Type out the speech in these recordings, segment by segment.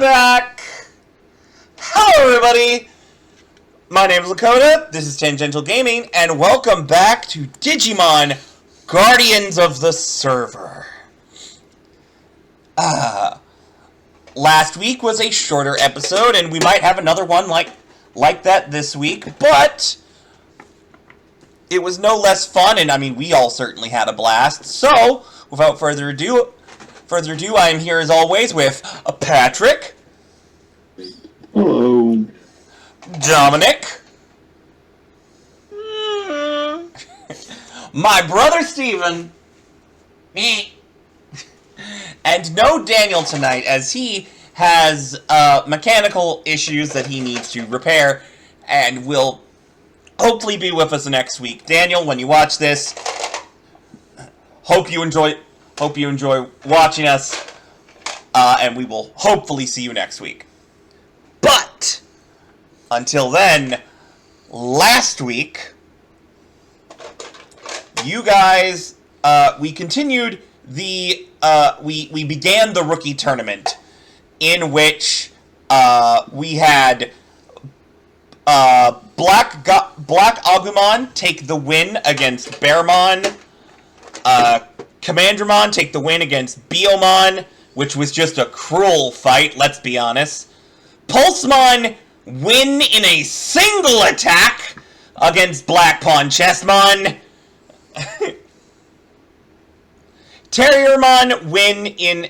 back! Hello, everybody! My name is Lakota, this is Tangential Gaming, and welcome back to Digimon Guardians of the Server. Last week was a shorter episode, and we might have another one like that this week, but it was no less fun, and I mean, we all certainly had a blast. So, without further ado, I am here as always with Patrick. Hello. Dominic. My brother Steven. And no Daniel tonight, as he has mechanical issues that he needs to repair, and will hopefully be with us next week. Daniel, when you watch this, hope you enjoy watching us, and we will hopefully see you next week. But until then, last week, you guys, we continued the, we began the rookie tournament, in which, we had, Black Agumon take the win against Bearmon, Commandramon take the win against Biomon, which was just a cruel fight, let's be honest. Pulsemon win in a single attack against Black Pawn Chessmon. Terriermon win in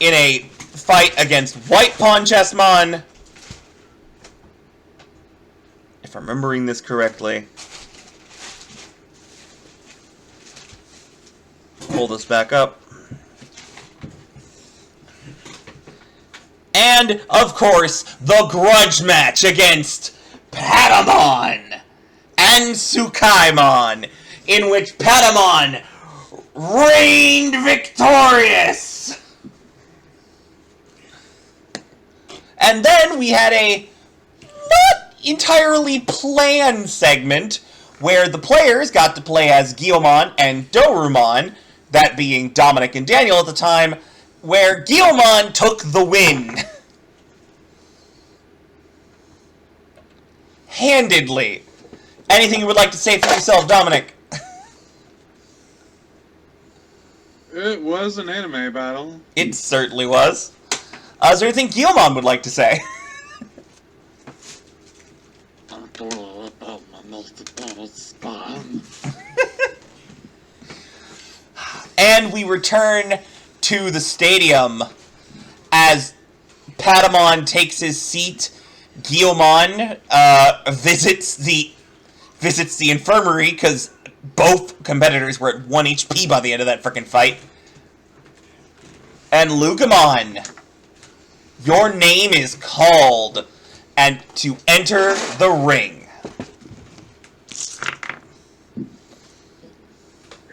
a fight against White Pawn Chessmon. If I'm remembering this correctly. Pull this back up. And, of course, the grudge match against Patamon and Tsukaimon, in which Patamon reigned victorious! And then we had a not entirely planned segment where the players got to play as Guilmon and Dorumon, that being Dominic and Daniel at the time, where Guilmon took the win. Handedly. Anything you would like to say for yourself, Dominic? It was an anime battle. It certainly was. Is there anything Guilmon would like to say? And we return to the stadium as Patamon takes his seat. Guilmon visits the infirmary because both competitors were at 1 HP by the end of that frickin' fight. And Lugamon, your name is called, and to enter the ring.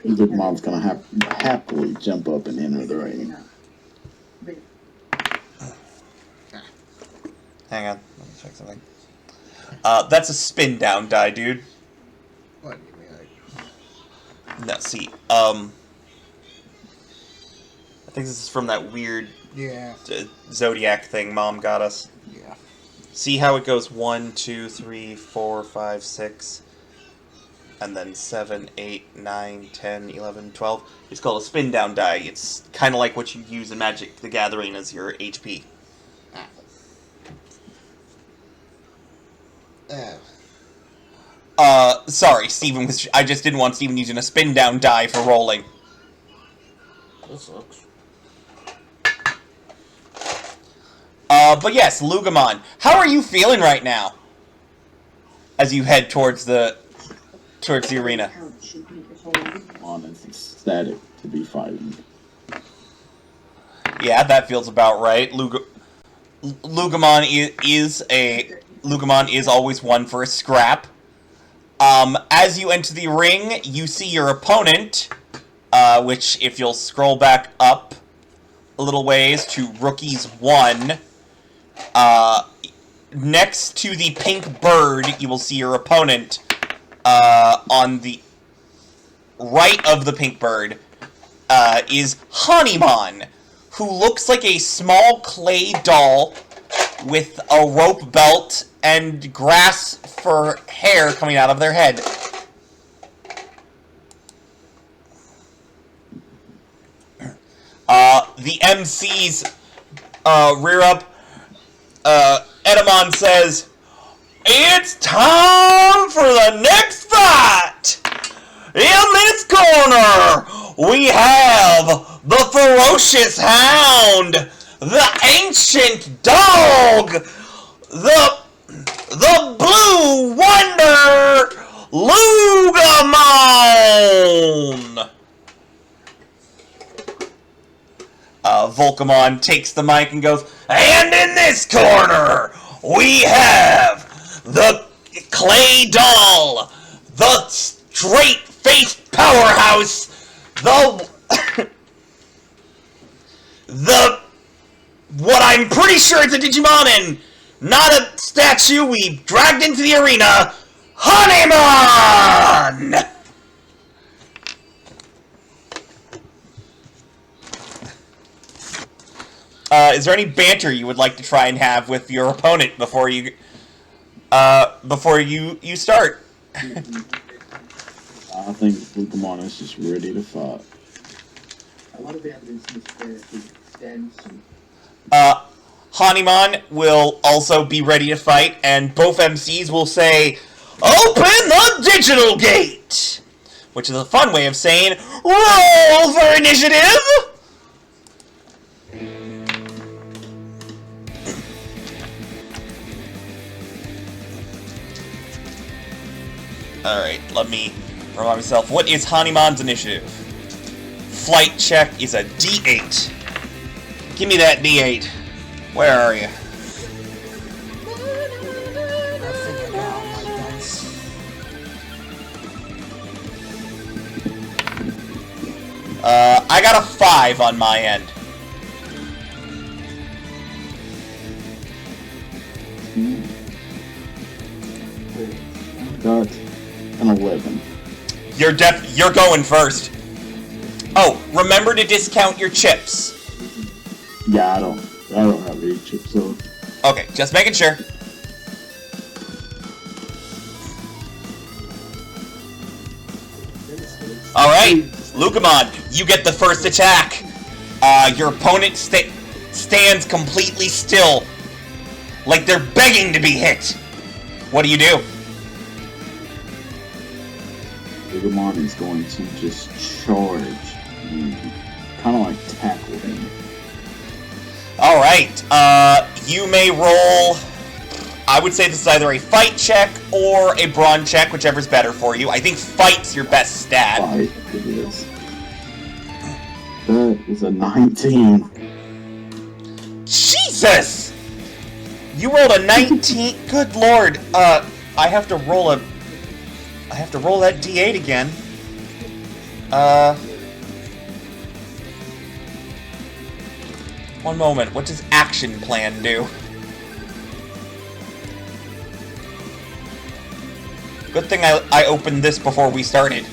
Lugamon's gonna happily jump up and enter the ring. Hang on, let me check something. That's a spin down die, dude. What do you mean? No, see, I think this is from that weird Zodiac thing Mom got us. Yeah. See how it goes 1, 2, 3, 4, 5, 6, and then 7, 8, 9, 10, 11, 12. It's called a spin down die. It's kind of like what you use in Magic the Gathering as your HP. Sorry, Steven was... I just didn't want Steven using a spin down die for rolling. That sucks. But yes, Lugamon, how are you feeling right now? As you head towards the arena. It's ecstatic to be fighting. Yeah, that feels about right. Lugamon is always one for a scrap. As you enter the ring, you see your opponent, which, if you'll scroll back up a little ways to Rookies 1, next to the pink bird, you will see your opponent, on the right of the pink bird, is Hanimon, who looks like a small clay doll with a rope belt and grass for hair coming out of their head. The MCs rear up. Edamon says, "It's time for the next fight! In this corner, we have the ferocious hound, the ancient dog, the blue wonder, Lugamon!" Volcamon takes the mic and goes, "And in this corner, we have the clay doll, the straight-faced powerhouse, what I'm pretty sure it's a Digimon and not a statue we dragged into the arena, Honeymon!" Is there any banter you would like to try and have with your opponent before you start? I think Pokemon is just ready to fight. A lot of the evidence in this case extends some. Honeymon will also be ready to fight, and both MCs will say, "Open the digital gate!" Which is a fun way of saying, "Roll for initiative!" Alright, let me remind myself. What is Honeymon's initiative? Flight check is a D8. Give me that D8. Where are you? I figured out my dice. I got a 5 on my end. Got an 11. You're going first. Oh, remember to discount your chips. Yeah, I don't have any chips, so. Okay, just making sure. Alright, Lugamon, you get the first attack. Your opponent stands completely still, like they're begging to be hit. What do you do? Digimon is going to just charge and kind of like tackle him. Alright, you may roll. I would say this is either a fight check or a brawn check, whichever's better for you. I think fight's your best stat. Fight, it is. That is a 19. Jesus! You rolled a 19. Good lord. I have to roll that D8 again. One moment. What does action plan do? Good thing I opened this before we started.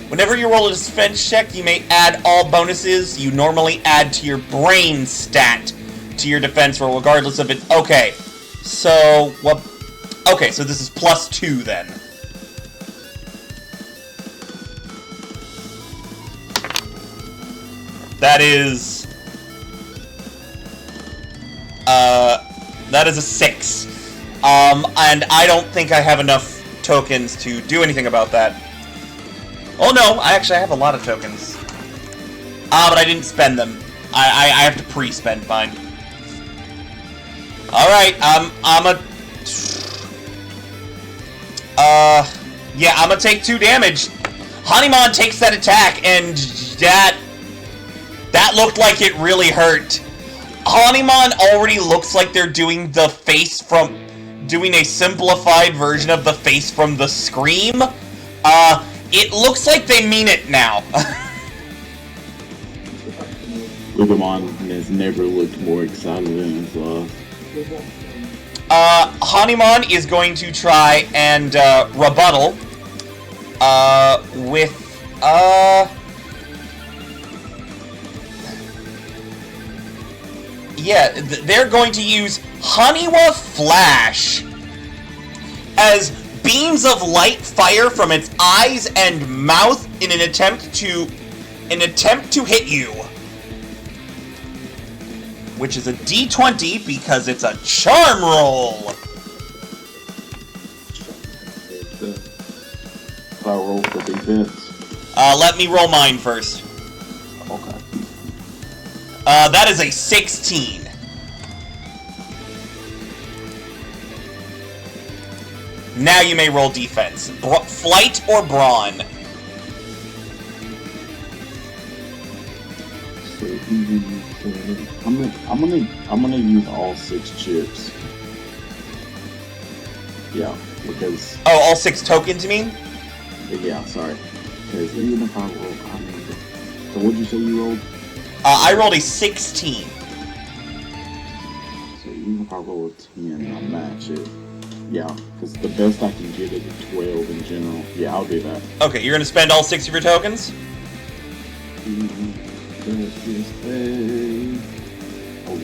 Whenever you roll a defense check, you may add all bonuses you normally add to your brain stat to your defense roll, regardless of it. Okay, so what? Okay, so this is +2 then. That is a 6. And I don't think I have enough tokens to do anything about that. Oh no, I actually have a lot of tokens. But I didn't spend them. I have to pre-spend mine. Alright, I'm gonna take 2 damage. Honeymon takes that attack, and that looked like it really hurt. Honeymon already looks like they're doing a simplified version of the face from the Scream. It looks like they mean it now. Digimon has never looked more excited in his life. Hanimon is going to try and rebuttal with yeah, they're going to use Haniwa Flash as beams of light fire from its eyes and mouth in an attempt to hit you. Which is a D20 because it's a charm roll. I roll for defense. Let me roll mine first. Okay. That is a 16. Now you may roll defense. Flight or brawn? So even I'm gonna use all 6 chips. Yeah, because Oh, all 6 tokens, you mean? yeah, sorry. Because even if I roll, so what'd you say you rolled? I rolled a 16. So even if I roll a 10, I'll match it. Yeah, because the best I can get is a 12 in general. Yeah, I'll do that. Okay, you're gonna spend all 6 of your tokens?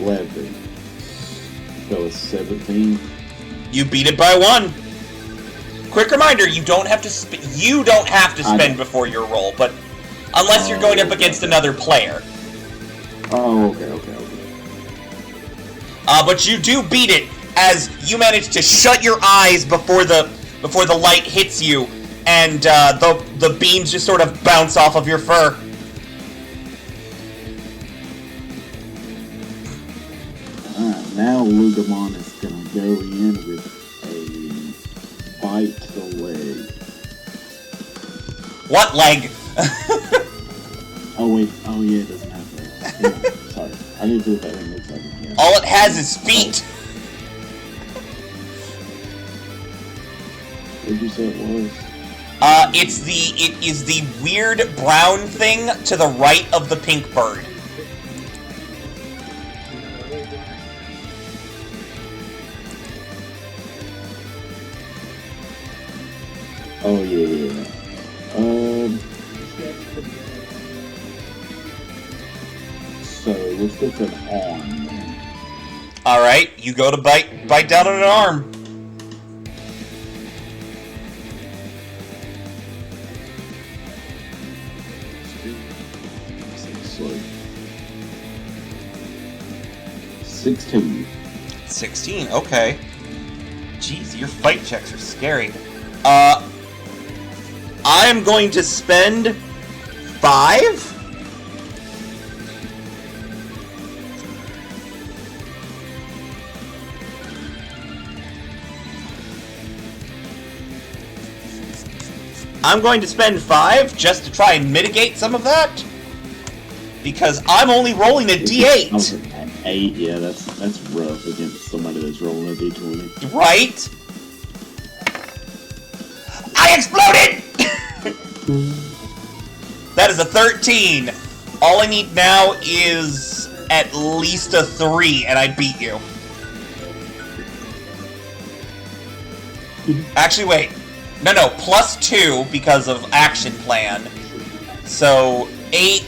11. So it's 17. You beat it by 1. Quick reminder: you don't have to spend before your roll, but unless you're going up against another player. Oh, okay. But you do beat it as you manage to shut your eyes before the light hits you, and the beams just sort of bounce off of your fur. Now Lugamon is gonna go in with a bite to the leg. What leg? Oh wait, oh yeah, it doesn't have legs. Yeah, sorry, I didn't do that. It looks like it. Yeah. All it has is feet. What did you say it was? It is the weird brown thing to the right of the pink bird. Oh yeah. So let's go for an arm then. All right, you go to bite down on an arm. So 16. 16. Okay. Jeez, your fight checks are scary. I'm going to spend 5. I'm going to spend 5 just to try and mitigate some of that. Because I'm only rolling a D8. 8, yeah, that's rough against somebody that's rolling a D20. Right? I exploded! That is a 13. All I need now is at least a 3, and I beat you. Actually, wait. No, plus 2 because of action plan. So, 8,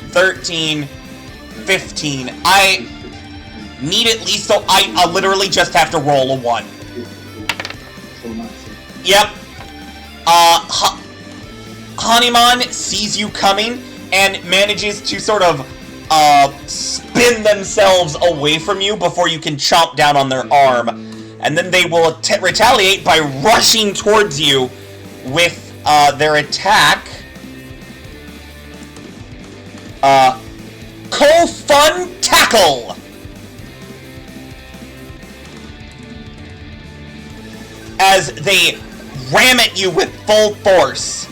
13, 15. I need at least, so I literally just have to roll a 1. Yep. Hanimon sees you coming and manages to sort of spin themselves away from you before you can chomp down on their arm. And then they will retaliate by rushing towards you with their attack. Ko-Fun Tackle! As they ram at you with full force.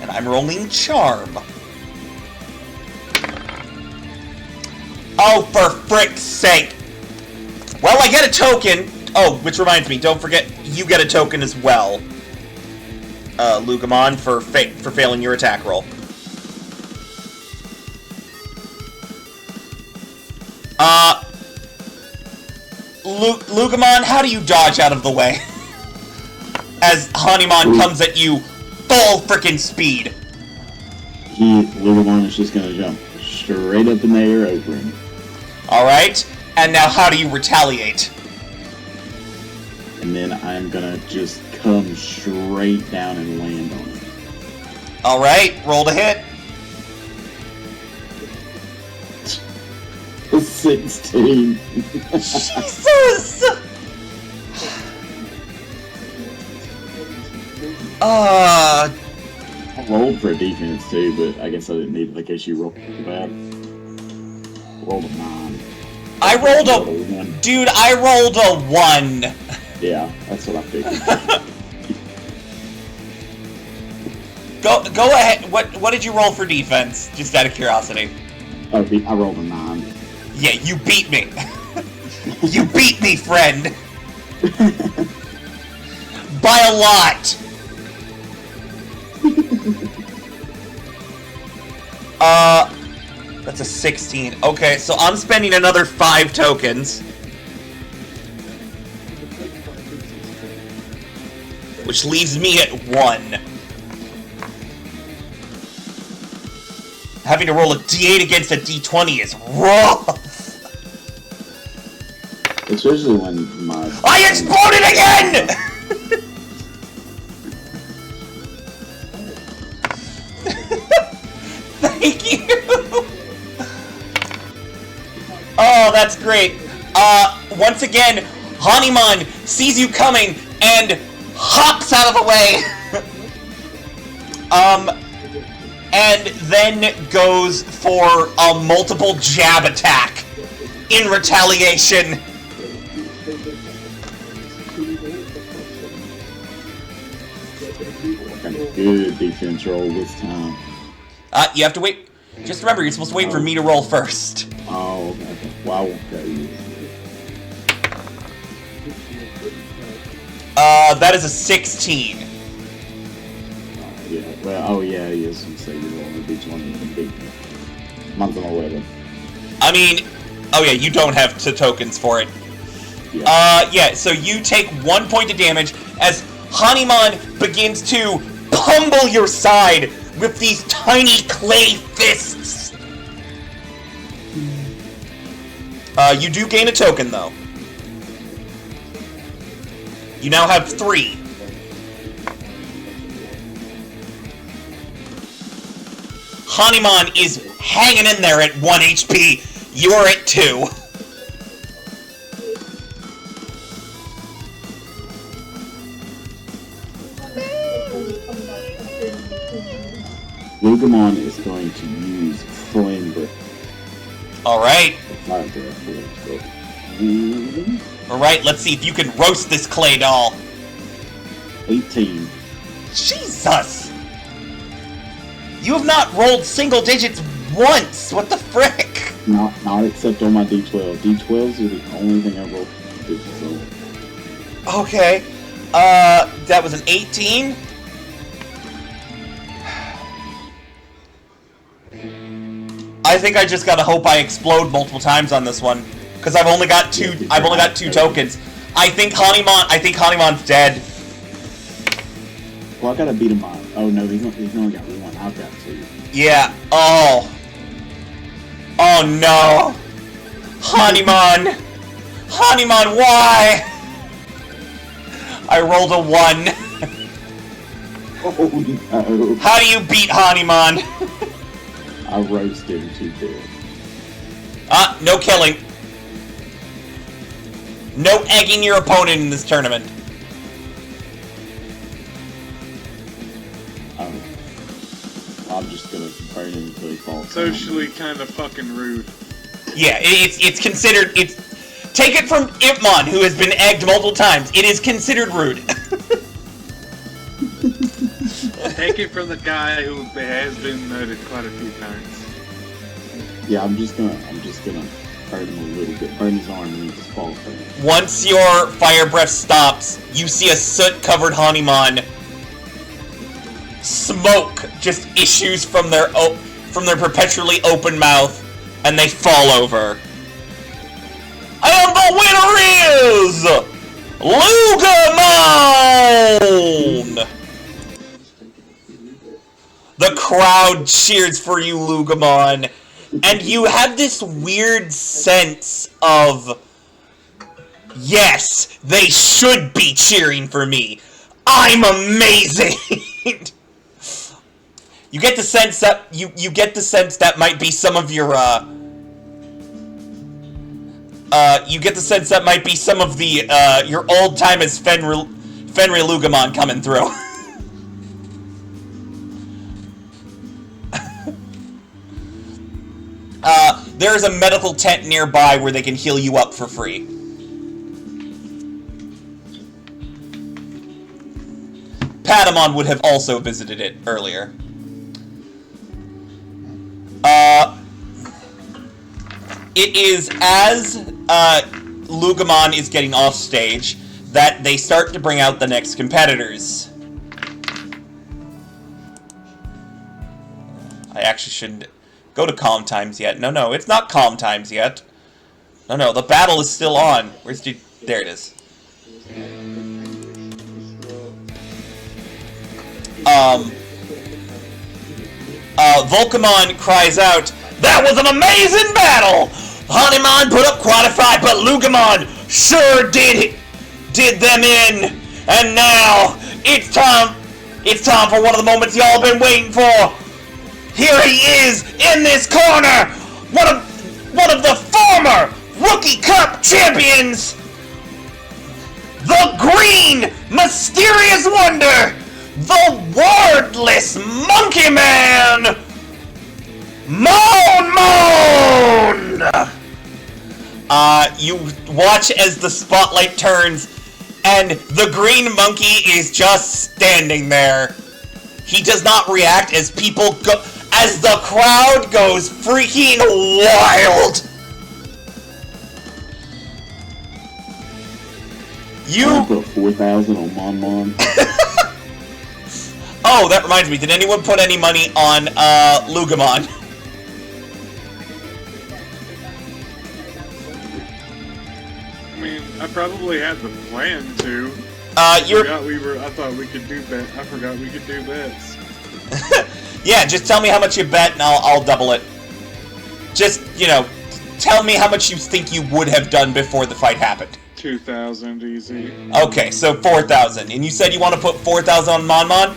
And I'm rolling Charm. Oh, for frick's sake! Well, I get a token. Oh, which reminds me, don't forget, you get a token as well. Lugamon, for failing your attack roll. Lugamon, how do you dodge out of the way? As Hanimon comes at you full frickin' speed. Lugamon is just gonna jump straight up in the air over him. Alright, and now how do you retaliate? And then I'm gonna just come straight down and land on him. Alright, roll to hit. 16. Jesus! I rolled for a defense too, but I guess I didn't need it in case you rolled bad. Rolled a 9. I rolled a... 1. Dude, I rolled a 1. Yeah, that's what I figured. Go ahead. What did you roll for defense? Just out of curiosity. Oh, I rolled a 9. Yeah, you beat me. You beat me, friend. By a lot. That's a 16. Okay, so I'm spending another 5 tokens. Which leaves me at 1. Having to roll a d8 against a d20 is rough! Especially when my... I exploded again! Thank you! Oh, that's great. Once again, Hanimon sees you coming and hops out of the way! And then goes for a multiple jab attack in retaliation. Kind of good defense roll this time. You have to wait. Just remember, you're supposed to wait for me to roll first. Oh, okay. Well, I won't tell you. That is a 16. Yeah, well, oh yeah, yes, you say you're rolling a d20 and beat me. Mine's an 11. I mean, oh yeah, you don't have tokens for it. Yeah. Yeah, so you take 1 point of damage as Hanimon begins to pummel your side with these tiny clay fists. You do gain a token, though. You now have 3. Hanimon is hanging in there at 1 HP. You're at 2. Lugamon is going to use Flame Breath. Alright. Fire Breath. Alright, let's see if you can roast this clay doll. 18. Jesus! You have not rolled single digits once! What the frick? Not except on my D12. D12s are the only thing I roll. So. Okay. That was an 18? I think I just gotta hope I explode multiple times on this one. Because I've only got 2 tokens. I think Hanimon's dead. Well, I gotta beat him up. Oh no, he's only got 1. I've got 2. Yeah. Oh. Oh no. Hanimon. Hanimon, why? I rolled a 1. Oh no. How do you beat Hanimon? I roasted him to death. No killing. No egging your opponent in this tournament. I'm just gonna burn him until he falls. Socially kind of fucking rude. Yeah, it's considered. Take it from Ipmon, who has been egged multiple times. It is considered rude. Take it from the guy who has been murdered quite a few times. Yeah, I'm just gonna hurt him a little bit, burn his arm, and then just fall down. Once your fire breath stops, you see a soot-covered Hanimon. Smoke just issues from their perpetually open mouth, and they fall over. And the winner is Lugamon! The crowd cheers for you, Lugamon. And you have this weird sense of, yes, they should be cheering for me. I'm amazing! You get the sense that you get the sense that might be some of your you get the sense that might be some of the your old time as Fenrir Lugamon coming through. There's a medical tent nearby where they can heal you up for free. Patamon would have also visited it earlier. It is as Lugamon is getting off stage that they start to bring out the next competitors. I actually shouldn't go to calm times yet. No, it's not calm times yet. No, the battle is still on. Where's the... There it is. Volcamon cries out, "That was an amazing battle! Honeymon put up quite a fight, but Lugamon sure did them in! And now, it's time for one of the moments y'all been waiting for! Here he is, in this corner! One of the former Rookie Cup champions! The Green Mysterious Wonder! The Wordless Monkey Man! Moan! You watch as the spotlight turns, and the green monkey is just standing there. He does not react as as the crowd goes freaking wild. I put 4,000 on Mon. Oh, that reminds me. Did anyone put any money on Lugamon? I mean, I probably had the plan to. I thought we could do bet. I forgot we could do bets. Yeah, just tell me how much you bet, and I'll double it. Just, tell me how much you think you would have done before the fight happened. 2,000 easy. Okay, so 4,000. And you said you want to put 4,000 on Mon?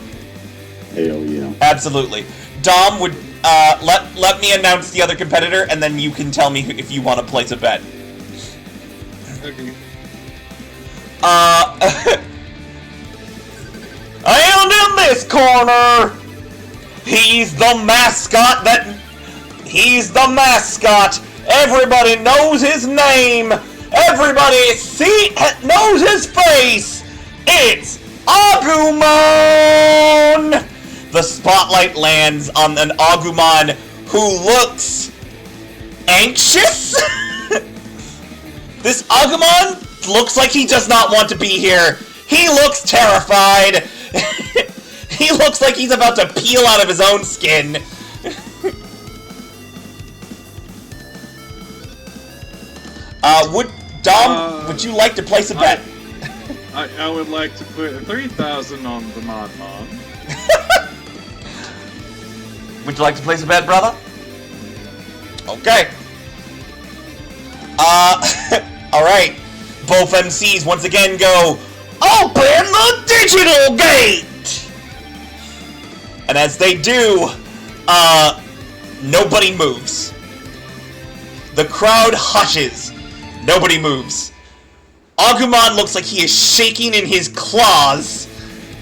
Hell yeah. Absolutely. Dom, would let me announce the other competitor, and then you can tell me if you want to place a bet. Okay. And in this corner, he's the mascot Everybody knows his name. Everybody knows his face. It's Agumon! The spotlight lands on an Agumon who looks anxious. This Agumon looks like he does not want to be here. He looks terrified. He looks like he's about to peel out of his own skin. Would you like to place a bet? I would like to put 3,000 on the Mon. Would you like to place a bet, brother? Okay. Alright. Both MCs once again go, "Open the digital gate!" And as they do, nobody moves. The crowd hushes. Nobody moves. Agumon looks like he is shaking in his claws,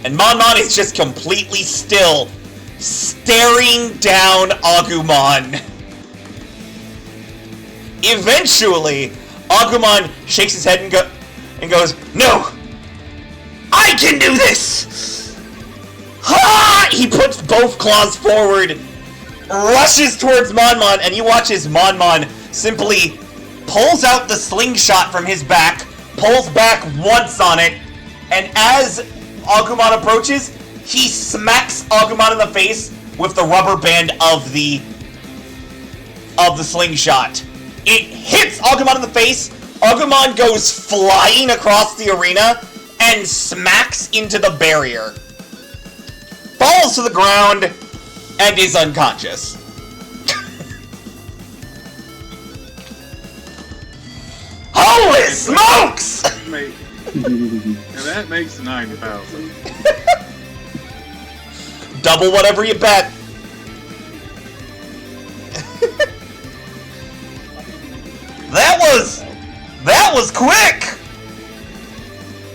and Mon is just completely still, staring down Agumon. Eventually, Agumon shakes his head and goes, "No! I can do this!" Ha! He puts both claws forward, rushes towards Mon, and you watch as Mon simply pulls out the slingshot from his back, pulls back once on it, and as Agumon approaches, he smacks Agumon in the face with the rubber band of the slingshot. It hits Agumon in the face, Agumon goes flying across the arena and smacks into the barrier. Falls to the ground and is unconscious. Holy smokes! And that makes 9,000. Double whatever you bet. That was quick!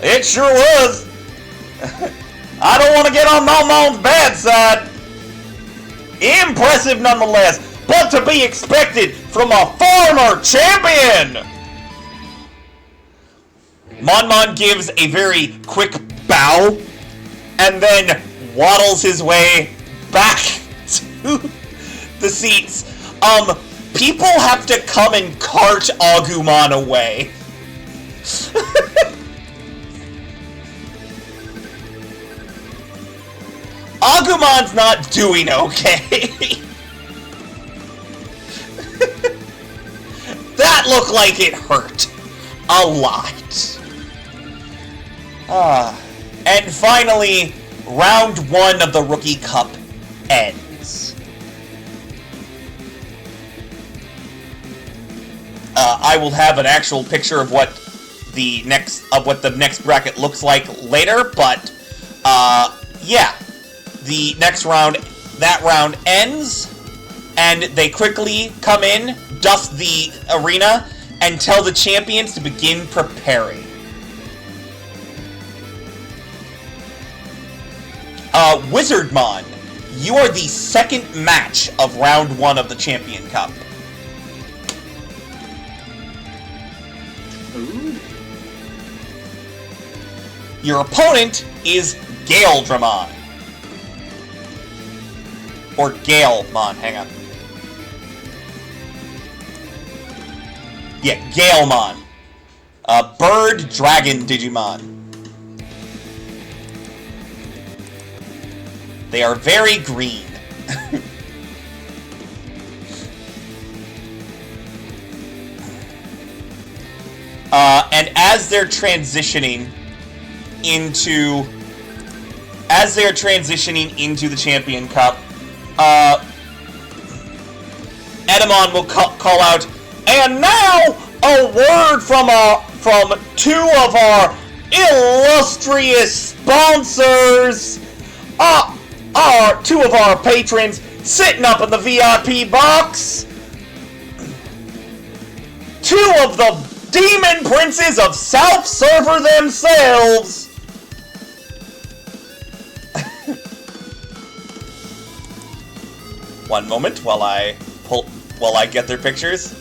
It sure was. I don't want to get on Momon's bad side. Impressive nonetheless, but to be expected from a former champion! Mon gives a very quick bow, and then waddles his way back to the seats. People have to come and cart Agumon away. Agumon's not doing okay. That looked like it hurt. A lot. And finally, round 1 of the Rookie Cup ends. I will have an actual picture of what the next bracket looks like later, but yeah, the next round, that round ends, and they quickly come in, dust the arena, and tell the champions to begin preparing. Wizardmon, you are the second match of round 1 of the Champion Cup. Ooh. Your opponent is Galedramon. Or Galemon, hang on. Yeah, Galemon. Bird Dragon Digimon. They are very green. And as they're transitioning into the Champion Cup, Edamon will call out, and now a word from two of our illustrious sponsors. Two of our patrons sitting up in the VIP box. Two of the demon princes of South Server themselves. One moment while I get their pictures.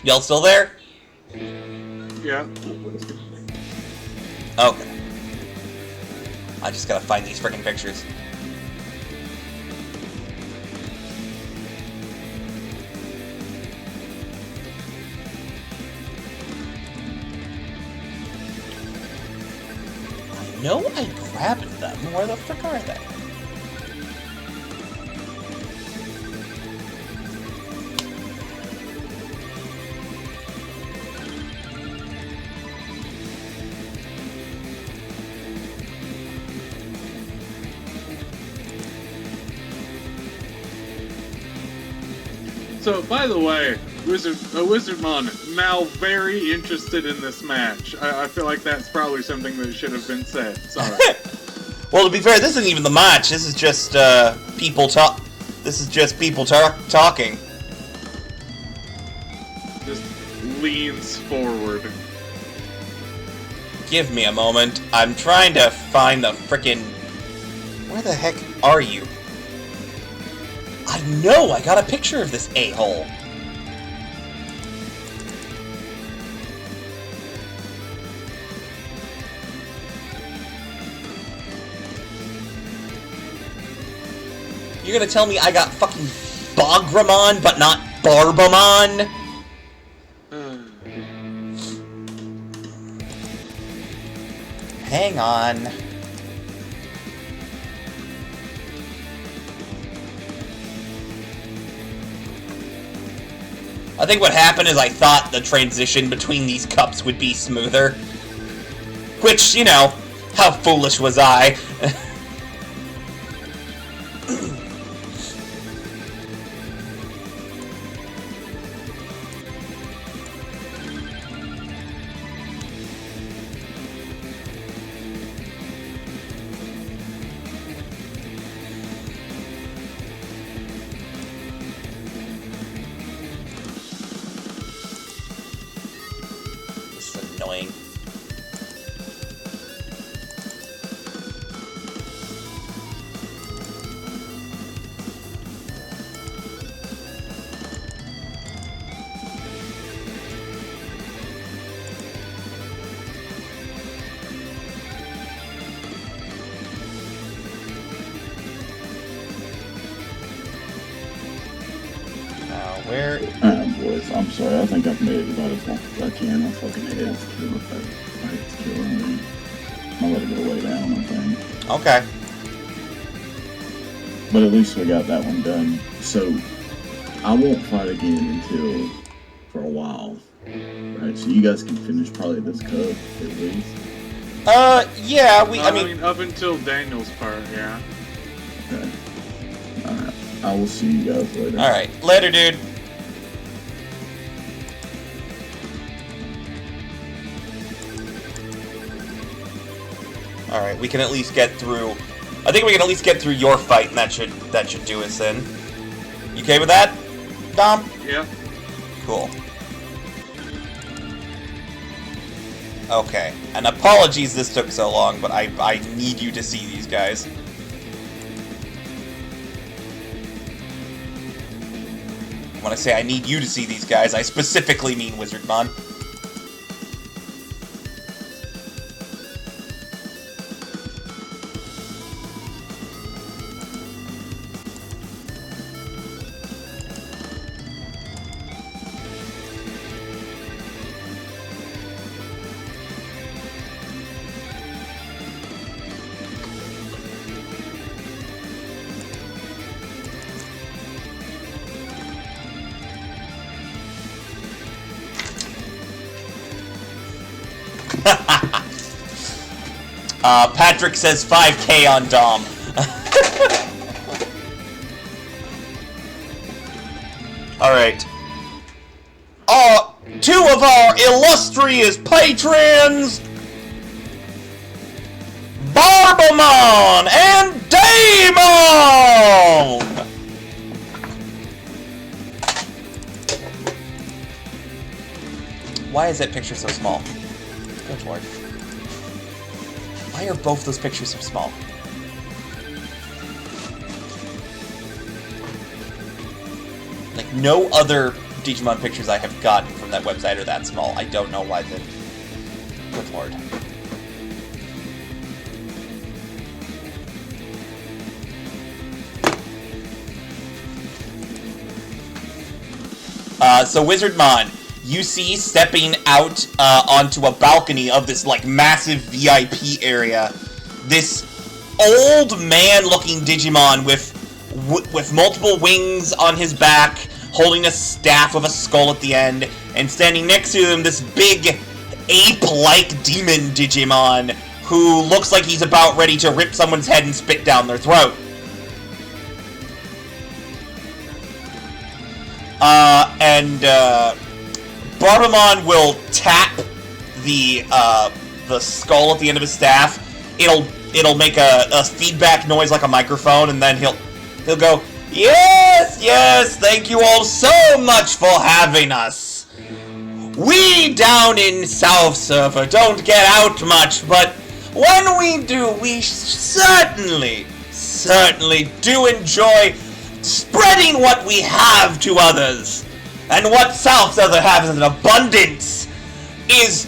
Y'all still there? Yeah. Okay. I just gotta find these freaking pictures. I know I grabbed them. Where the frick are they? So, by the way, Wizardmon, now very interested in this match. I feel like that's probably something that should have been said. Sorry. Well, to be fair, this isn't even the match. This is just people talk. This is just people talking. Just leans forward. Give me a moment. I'm trying to find the frickin'... Where the heck are you? I know! I got a picture of this a-hole. You're gonna tell me I got fucking Bogramon, but not Barbamon? Hang on. I think what happened is I thought the transition between these cups would be smoother. Which, you know, how foolish was I? This is annoying. Where? Boys, I'm sorry. I think I've made it about as long as I can. My fucking head's killing me. I'll let it go way down, I think. Okay. But at least we got that one done. So, I won't fight again until for a while. Right? So you guys can finish probably this cup at least. Yeah, I mean, up until Daniel's part, yeah. Okay. Alright. I will see you guys later. Alright. Later, dude. Alright, we can at least get through... I think we can at least get through your fight, and that should do us in. You okay with that, Dom? Yeah. Cool. Okay. And apologies this took so long, but I need you to see these guys. When I say I need you to see these guys, I specifically mean Wizardmon. Patrick says 5K on Dom. Alright. Two of our illustrious patrons, Barbamon and Damon! Why is that picture so small? Good lord. Why are both those pictures so small? Like, no other Digimon pictures I have gotten from that website are that small. I don't know why the... Good lord. So Wizardmon, you see stepping out onto a balcony of this, like, massive VIP area, this old man-looking Digimon with multiple wings on his back, holding a staff with a skull at the end, and standing next to him, this big ape-like demon Digimon who looks like he's about ready to rip someone's head and spit down their throat. Barbamon will tap the skull at the end of his staff. It'll make a feedback noise like a microphone, and then he'll go, "Yes, yes, thank you all so much for having us. We down in South Server don't get out much, but when we do, we certainly do enjoy spreading what we have to others. And what South Server has in abundance is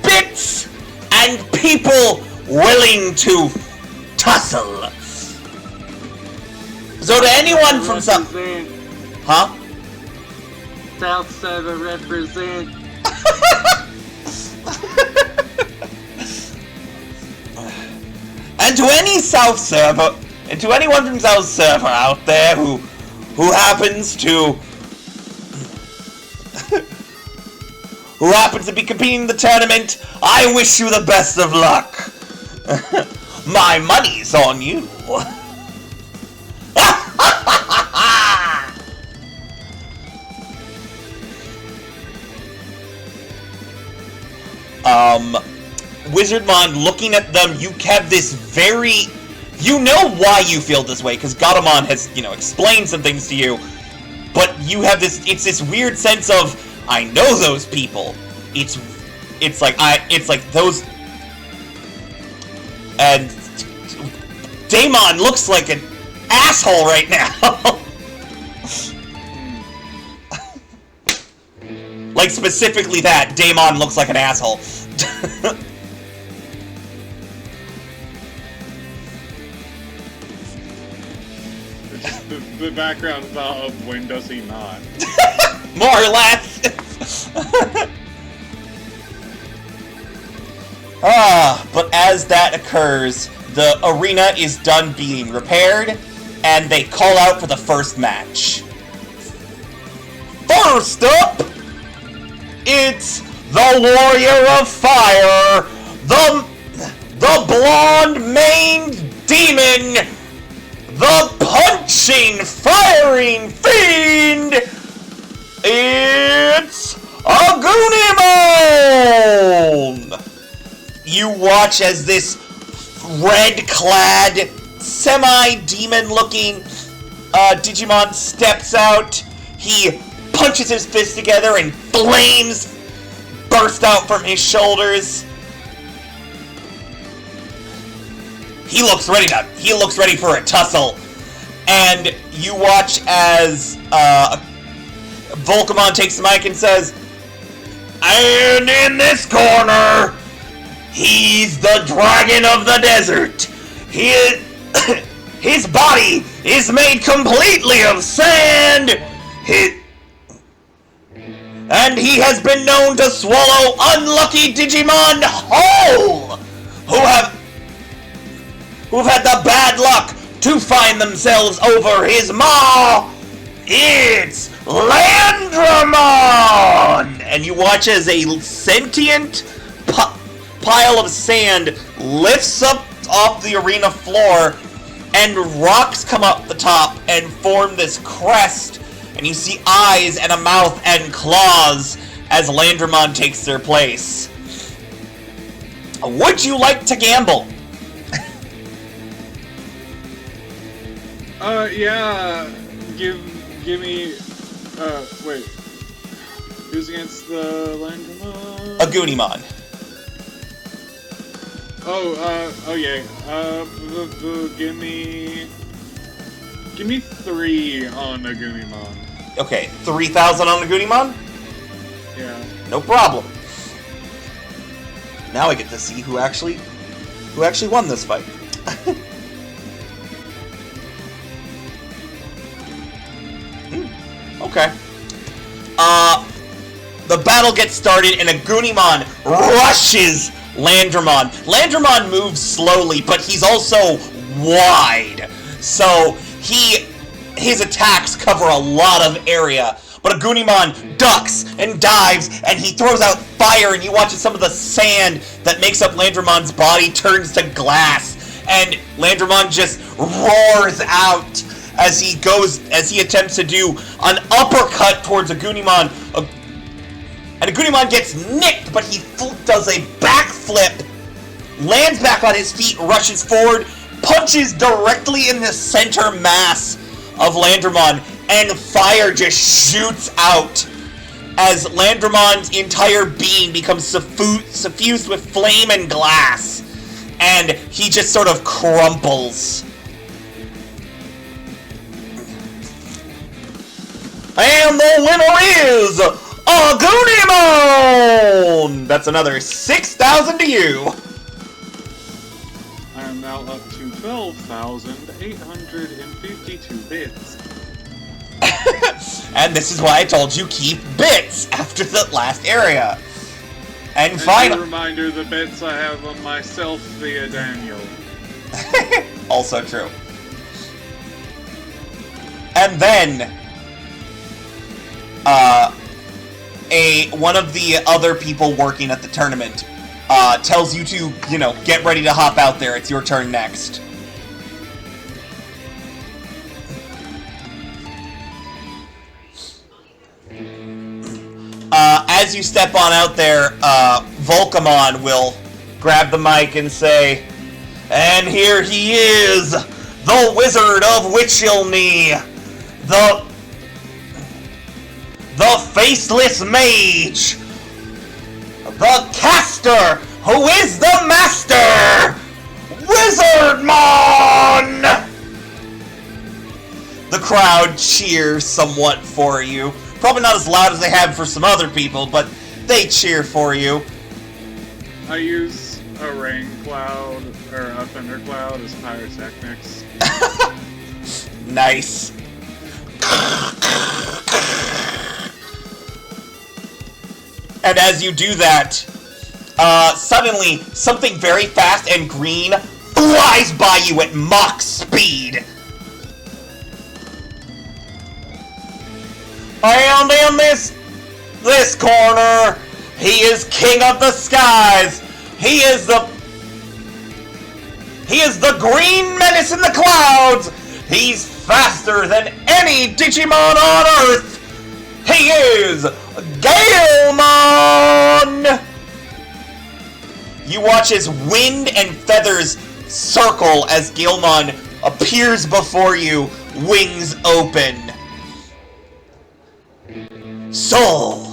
bits and people willing to tussle. So to anyone from South... Represent. Huh? South Seven represent. And to any South server, and to anyone from South server out there who happens to who happens to be competing in the tournament, I wish you the best of luck. My money's on you. Wizardmon, looking at them, you have this very... You know why you feel this way, because Gatomon has, explained some things to you, but you have this... It's this weird sense of, I know those people. It's like those... And... Daemon looks like an asshole right now. Like, specifically that. Daemon looks like an asshole. The background thought of when does he not? More or less. But as that occurs, the arena is done being repaired, and they call out for the first match. First up, it's the Warrior of Fire, the blonde-maned demon, the punching, firing fiend. It's Agunimon! You watch as this red-clad, semi-demon-looking Digimon steps out. He punches his fists together and flames burst out from his shoulders. He looks ready for a tussle. And you watch as Volcamon takes the mic and says, "And in this corner, he's the dragon of the desert. His body is made completely of sand. And he has been known to swallow unlucky Digimon whole, who've had the bad luck to find themselves over his maw. It's Landramon!" And you watch as a sentient pile of sand lifts up off the arena floor, and rocks come up the top and form this crest, and you see eyes and a mouth and claws as Landramon takes their place. Would you like to gamble? Yeah. Give me. Wait. Who's against the Landramon? Agunimon. Oh yeah. Give me 3 on Agunimon. Okay, 3,000 on Agunimon? Yeah. No problem. Now I get to see who actually won this fight. Okay. The battle gets started and Agunimon rushes Landramon. Landramon moves slowly, but he's also wide. So his attacks cover a lot of area. But Agunimon ducks and dives, and he throws out fire, and you watch as some of the sand that makes up Landramon's body turns to glass. And Landramon just roars out as he attempts to do an uppercut towards Agunimon. And Agunimon gets nicked, but he does a backflip, lands back on his feet, rushes forward, punches directly in the center mass of Landramon, and fire just shoots out as Landramon's entire being becomes suffused with flame and glass, and he just sort of crumples. And the winner is Agunimon! That's another 6,000 to you. I am now up to 12,850. 52 bits. And this is why I told you keep bits after the last area. And And a finally, reminder, the bits I have on myself via Daniel. also true. And then, one of the other people working at the tournament tells you to, get ready to hop out there. It's your turn next. As you step on out there, Volcamon will grab the mic and say, "And here he is, the Wizard of Witchilney, the Faceless Mage, the Caster, who is the Master, Wizardmon!" The crowd cheers somewhat for you. Probably not as loud as they have for some other people, but they cheer for you. I use a rain cloud, or a thunder cloud as pyrotechnics. Nice. And as you do that, suddenly something very fast and green flies by you at Mach speed. And in this corner, he is king of the skies. He is the green menace in the clouds. He's faster than any Digimon on Earth. He is Galemon. You watch as wind and feathers circle as Galemon appears before you, wings open. So,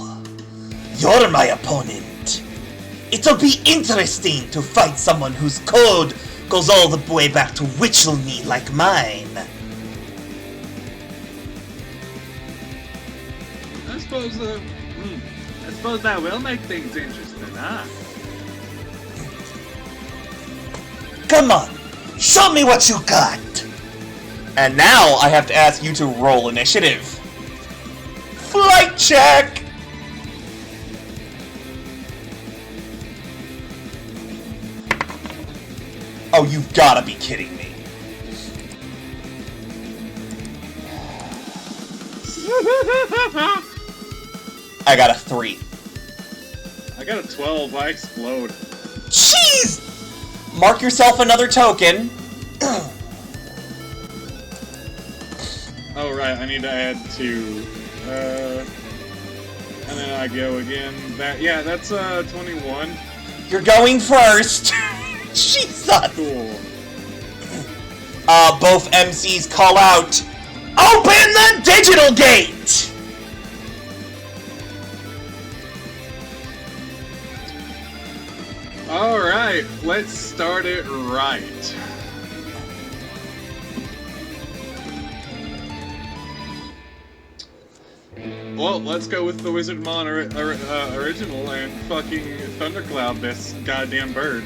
you're my opponent. It'll be interesting to fight someone whose code goes all the way back to Witchilney like mine. I suppose that will make things interesting, huh? Come on, show me what you got. And now I have to ask you to roll initiative. Flight check! Oh, you've gotta be kidding me. I got a 3. I got a 12, I explode. Jeez! Mark yourself another token. Oh right, I need to add 2. And then I go again. That's 21. You're going first. Jesus! Cool. Both MCs call out, "Open the digital gate!" Alright, let's start it right. Well, let's go with the Wizardmon original and fucking thundercloud this goddamn bird.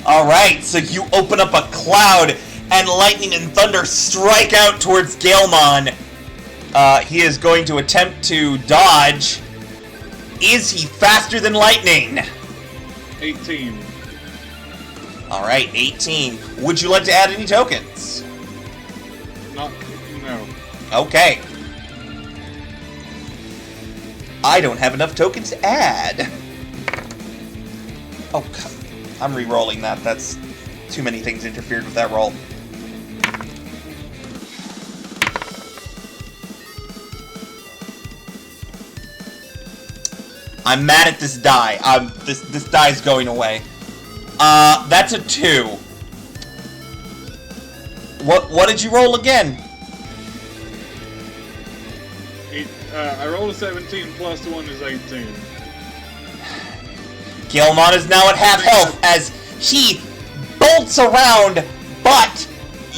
Alright, so you open up a cloud, and lightning and thunder strike out towards Galemon. He is going to attempt to dodge. Is he faster than lightning? 18. Alright, 18. Would you like to add any tokens? No. Okay. I don't have enough tokens to add. Oh, God. I'm re-rolling that. That's too many things interfered with that roll. I'm mad at this die. This die's going away. That's a 2. What did you roll again? I rolled a 17 plus 1 is 18. Galemon is now at half health as he bolts around, but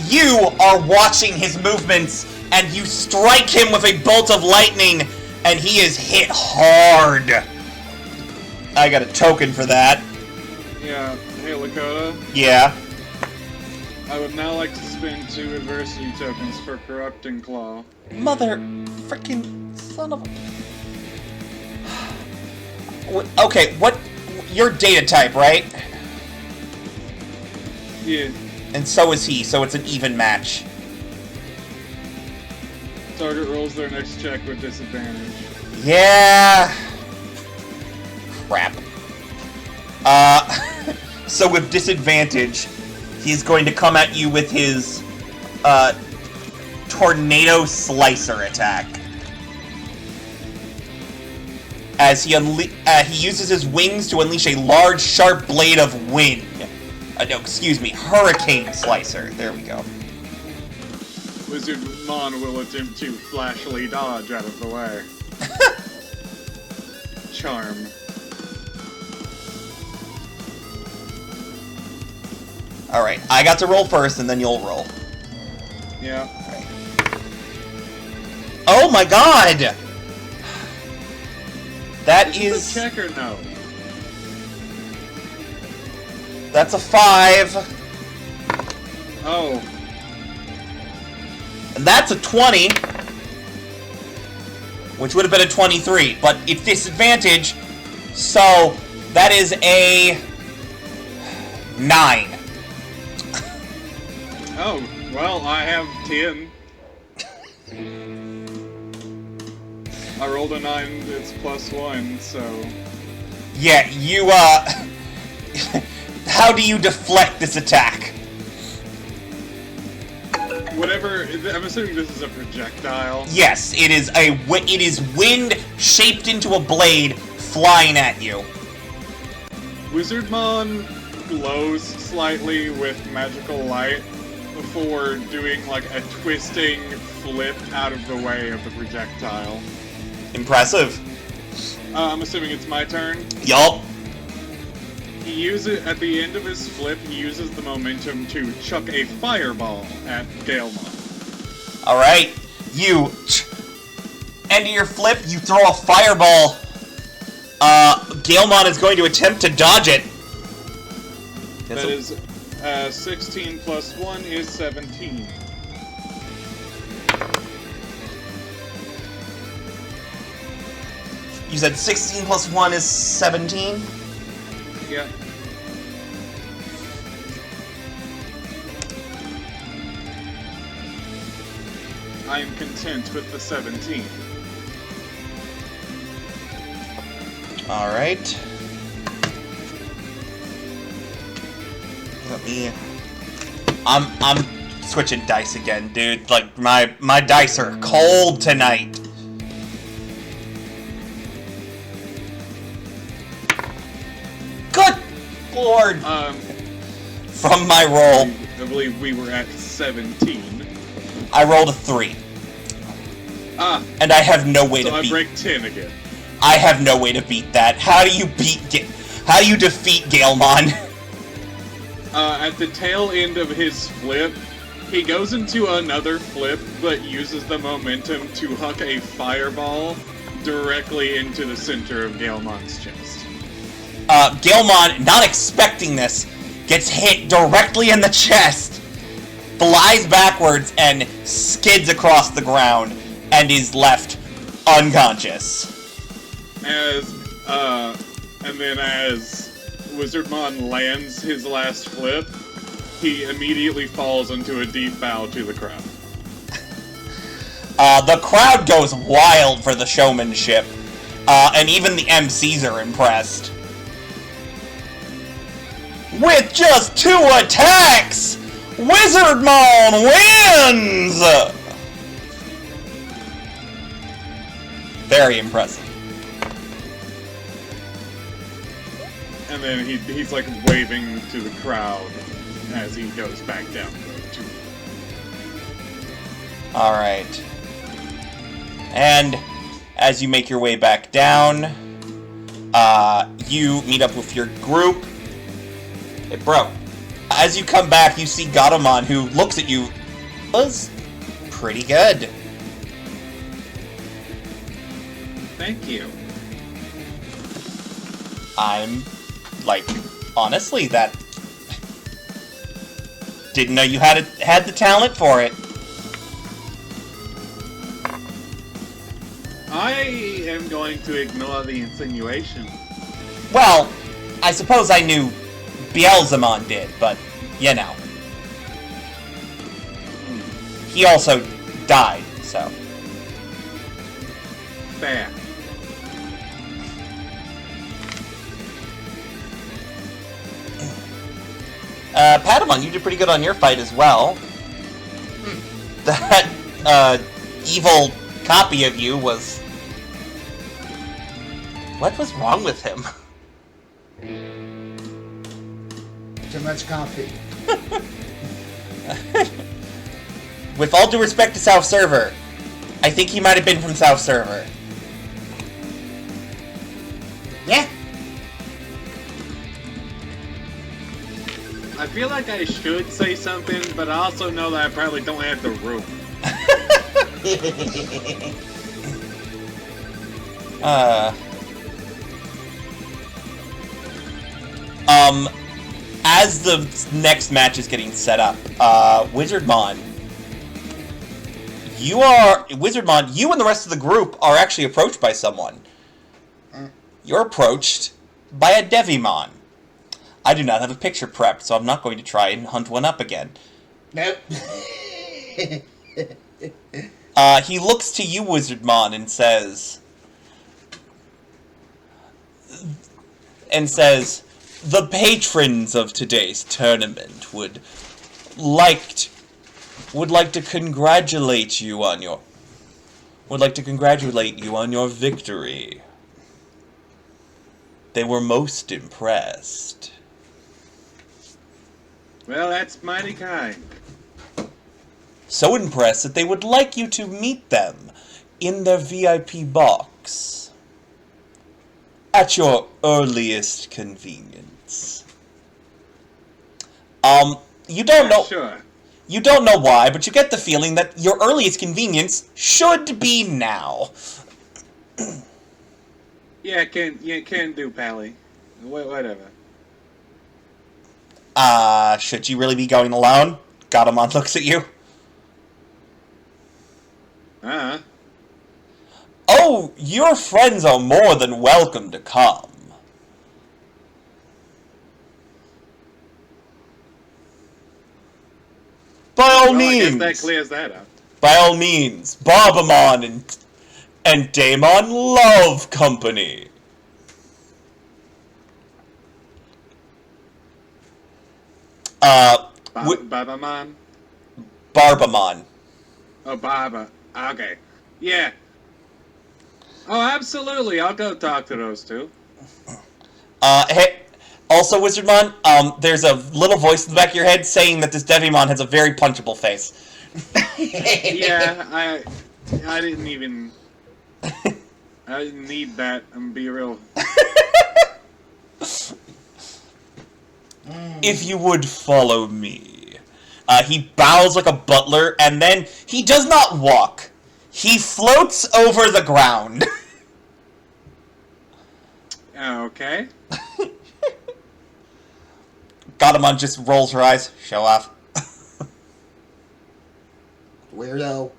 you are watching his movements, and you strike him with a bolt of lightning, and he is hit hard. I got a token for that. Yeah, hey Lakota. Yeah. I would now like to spend 2 adversity tokens for Corrupting Claw. Mother freaking son of a... Okay, what... You're data type, right? Yeah. And so is he, so it's an even match. Target rolls their next check with disadvantage. Yeah... Crap. So with disadvantage, he's going to come at you with his, Tornado Slicer attack. As he uses his wings to unleash a large, sharp blade of wind. No, excuse me, Hurricane Slicer. There we go. Wizardmon will attempt to flashily dodge out of the way. Charm. Alright, I got to roll first, and then you'll roll. Yeah. Right. Oh my god! That is a check or no? That's a 5. Oh. And that's a 20. Which would have been a 23, but it's disadvantage, so that is a 9. Oh, well, I have 10. I rolled a 9, it's +1, so... Yeah, you, how do you deflect this attack? Whatever, I'm assuming this is a projectile. Yes, it is wind shaped into a blade flying at you. Wizardmon glows slightly with magical light before doing like a twisting flip out of the way of the projectile. Impressive. I'm assuming it's my turn. Yup. He uses at the end of his flip. He uses the momentum to chuck a fireball at Galemon. All right, you end of your flip. You throw a fireball. Galemon is going to attempt to dodge it. That is 16 plus 1 is 17. You said 16 plus 1 is 17? Yeah. I am content with the 17. Alright. Let me... I'm switching dice again, dude. Like, my dice are cold tonight. Good Lord! From my roll, I believe we were at 17. I rolled a 3. Ah, and I have no way so to I beat... break 10 again. I have no way to beat that. How do you how do you defeat Galemon? At the tail end of his flip, he goes into another flip, but uses the momentum to huck a fireball directly into the center of Galemon's chest. Galemon, not expecting this, gets hit directly in the chest, flies backwards, and skids across the ground, and is left unconscious. And then as Wizardmon lands his last flip, he immediately falls into a deep bow to the crowd. The crowd goes wild for the showmanship, and even the MCs are impressed. With just 2 attacks, Wizardmon wins! Very impressive. And then he's like waving to the crowd as he goes back down the tube. Alright. And as you make your way back down, you meet up with your group. Hey, bro. As you come back, you see Galemon, who looks at you. Was pretty good. Thank you. I'm, like, honestly, that... Didn't know you had the talent for it. I am going to ignore the insinuation. Well, I suppose I knew Beelzemon did, but, you know. He also died, so. Fair. Patamon, you did pretty good on your fight as well. That, evil copy of you was... What was wrong with him? Too much coffee. With all due respect to South Server, I think he might have been from South Server. Yeah. I feel like I should say something, but I also know that I probably don't have the room. As the next match is getting set up, Wizardmon, you and the rest of the group are actually approached by someone. You're approached by a Devimon. I do not have a picture prepped, so I'm not going to try and hunt one up again. Nope. He looks to you, Wizardmon, and says, the patrons of today's tournament would like to congratulate you on your victory. They were most impressed. Well, that's mighty kind. So impressed that they would like you to meet them in their VIP box at your earliest convenience. You don't know. Sure. You don't know why, but you get the feeling that your earliest convenience should be now. Yeah, can do, Pally. Whatever. Should you really be going alone? Gatomon looks at you. Oh, your friends are more than welcome to come. By all means. I guess that clears that up. By all means, Barbamon and Daemon love company. Babamon? Barbamon. Oh, Baba. Okay. Yeah. Oh, absolutely. I'll go talk to those two. Hey, also, Wizardmon, there's a little voice in the back of your head saying that this Devimon has a very punchable face. Yeah, I didn't even... I didn't need that. I'm be real. If you would follow me. He bows like a butler, and then he does not walk. He floats over the ground. Okay. Gatomon just rolls her eyes. Show off. Weirdo.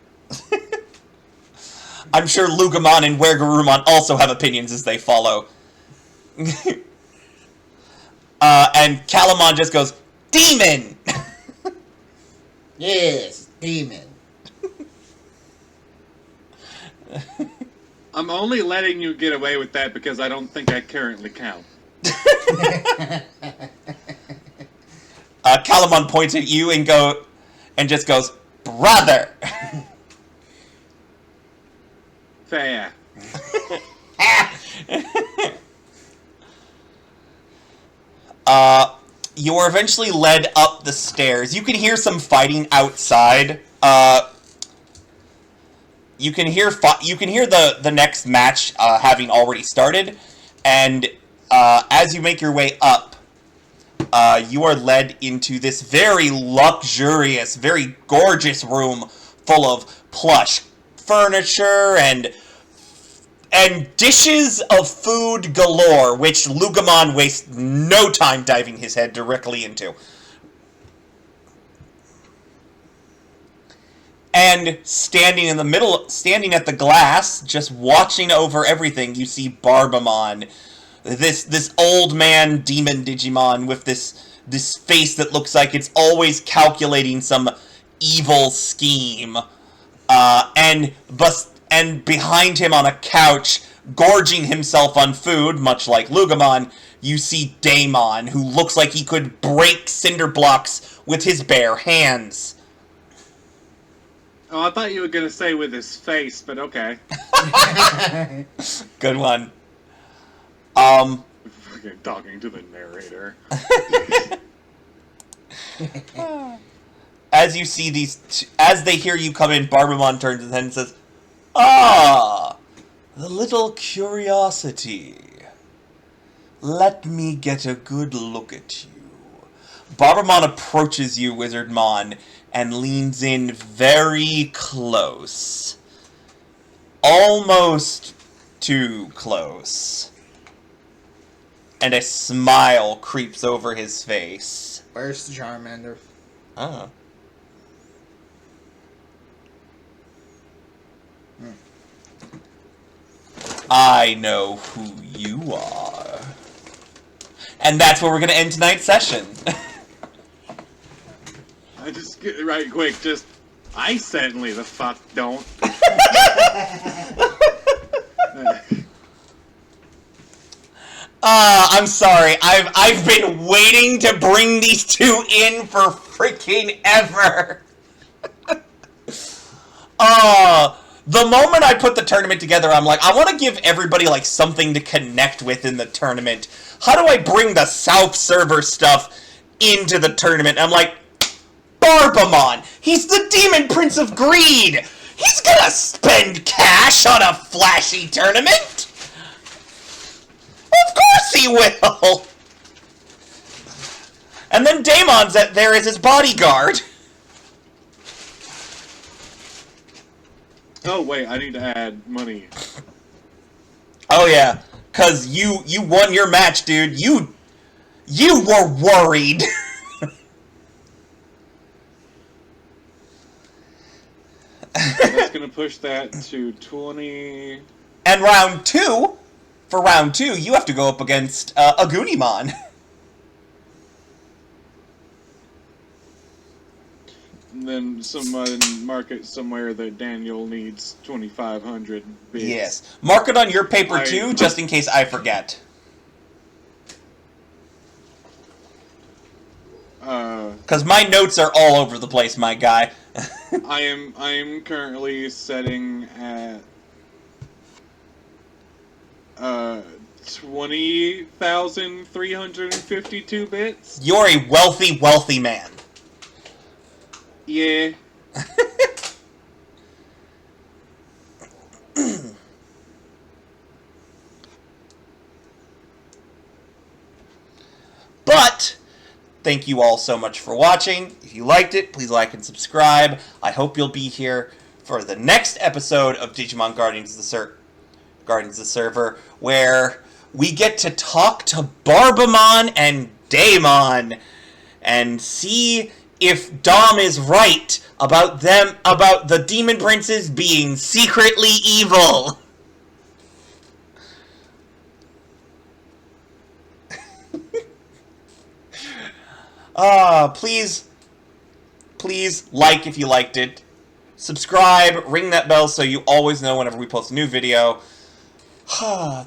I'm sure Lugamon and Wergarumon also have opinions as they follow. And Calamon just goes, Demon! Yes, demon. I'm only letting you get away with that because I don't think I currently count. Calamon points at you and just goes, Brother! Fair. You are eventually led up the stairs. You can hear some fighting outside. You can hear the next match having already started, and as you make your way up, you are led into this very luxurious, very gorgeous room full of plush furniture and dishes of food galore, which Lugamon wastes no time diving his head directly into. And standing in the middle, standing at the glass, just watching over everything, you see Barbamon. This old man demon Digimon with this face that looks like it's always calculating some evil scheme. And behind him on a couch, gorging himself on food, much like Lugamon, you see Daemon, who looks like he could break cinder blocks with his bare hands. Oh, I thought you were gonna say with his face, but okay. Good one. Fucking talking to the narrator. As you see as they hear you come in, Barbamon turns his head and says, "Ah, the little curiosity. Let me get a good look at you." Barbamon approaches you, Wizardmon, and leans in very close. Almost too close. And a smile creeps over his face. Where's the Charmander? Oh. I know who you are. And that's where we're going to end tonight's session. I just get right quick, I certainly the fuck don't. I'm sorry. I've been waiting to bring these two in for freaking ever. The moment I put the tournament together, I'm like, I want to give everybody, like, something to connect with in the tournament. How do I bring the South server stuff into the tournament? I'm like, Barbamon! He's the Demon Prince of Greed! He's gonna spend cash on a flashy tournament! Of course he will! And then Daemon's there as his bodyguard. Oh wait, I need to add money. Oh yeah, cause you won your match, dude. You were worried. That's gonna push that to 20. And for round two, you have to go up against Agunimon. And then someone mark it somewhere that Daniel needs 2,500 bits. Yes. Mark it on your paper too, just in case I forget. Because my notes are all over the place, my guy. I am currently setting at 20,352 bits. You're a wealthy, wealthy man. Yeah. But thank you all so much for watching. If you liked it, please like and subscribe. I hope you'll be here for the next episode of Digimon Guardians of the Server, where we get to talk to Barbamon and Daemon and see if Dom is right about the Demon Princes being secretly evil. Please like if you liked it. Subscribe, ring that bell so you always know whenever we post a new video.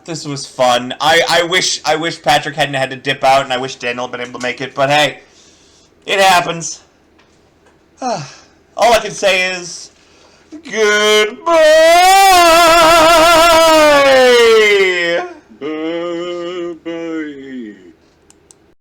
This was fun. I wish Patrick hadn't had to dip out, and I wish Daniel had been able to make it, but hey, it happens. All I can say is goodbye.